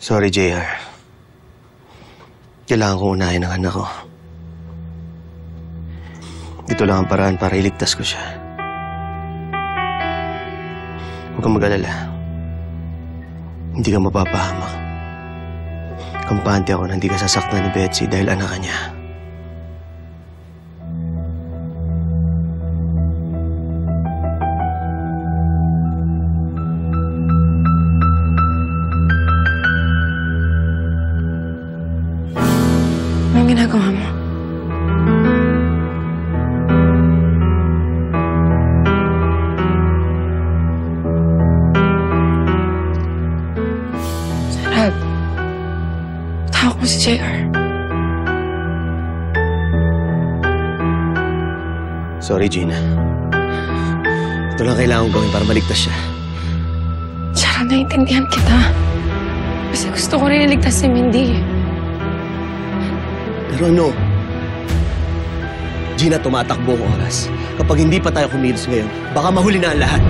Sorry, JR. Kailangan ko unahin ang anak ko. Ito lang ang paraan para iligtas ko siya. Huwag kang mag-alala. Hindi ka mapapahamak. Kampante ako na hindi ka sasaktan ni Betsy dahil anak ka niya. Anong ginagawa mo? Sarah, tawag mo si JR. Sorry, Gina. Ito lang kailangan gawin para maligtas siya. Sarah, naiintindihan kita. Kasi gusto ko rin iligtas si Mindy. Pero ano? Gina, tumatakbo ang oras. Kapag hindi pa tayo kumilos ngayon, baka mahuli na ang lahat.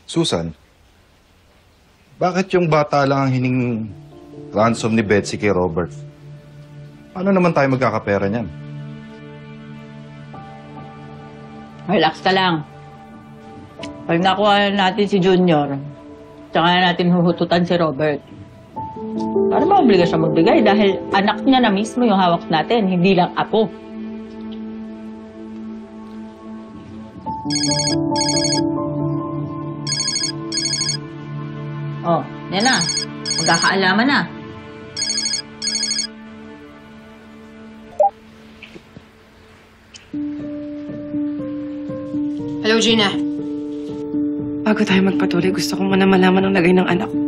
Susan, bakit yung bata lang ang hining ransom ni Betsy kay Robert? Paano naman tayo magkakapera niyan? Relax ka lang. Pag nakuha natin si Junior, tsaka natin huhututan si Robert. Para maobliga siya magbigay dahil anak niya na mismo yung hawak natin, hindi lang apo. Oh, yan na. Magkakaalaman na. Hello, Gina. Bago tayo magpatuloy, gusto ko muna malaman ang lagay ng anak ko.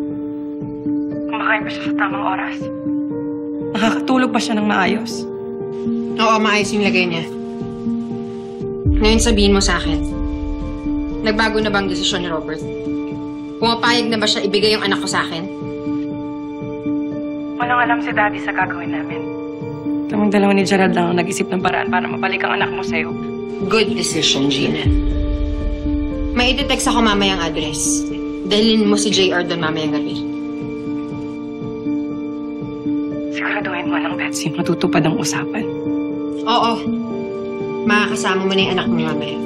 Kumakain ba siya sa tamang oras? Nakakatulog ba siya ng maayos? Oo, maayos yung lagay niya. Ngayon sabihin mo sa akin, nagbago na ba ang desisyon ni Robert? Pumapayag na ba siya ibigay yung anak ko sa akin? Walang alam si Daddy sa gagawin namin. Kaming dalawa ni Gerald lang ang nag-isip ng paraan para mabalik ang anak mo sa'yo. Good decision, Gina. May iti-text ako mamayang address. Dalhin mo si JR doon mamayang gabi. Siguraduhin mo lang, Betsy, matutupad ang usapan. Oo. Makakasama mo na yung anak mo mamaya.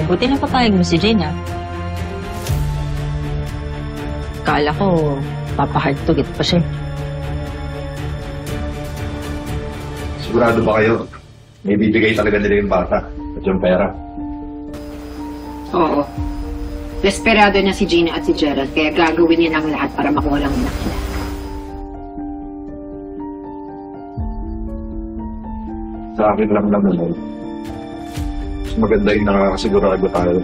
Buti na papayag mo si Gina. Kala ko, papahard to get pa siya. Sigurado ba kayo? May bibigay talaga nila yung bata at yung pera. Oo. Desperado na si Gina at si Gerald, kaya gagawin niya ang lahat para makuha lang anak niya. Sa akin lang naman, mas maganda yung nakakasigurado tayo.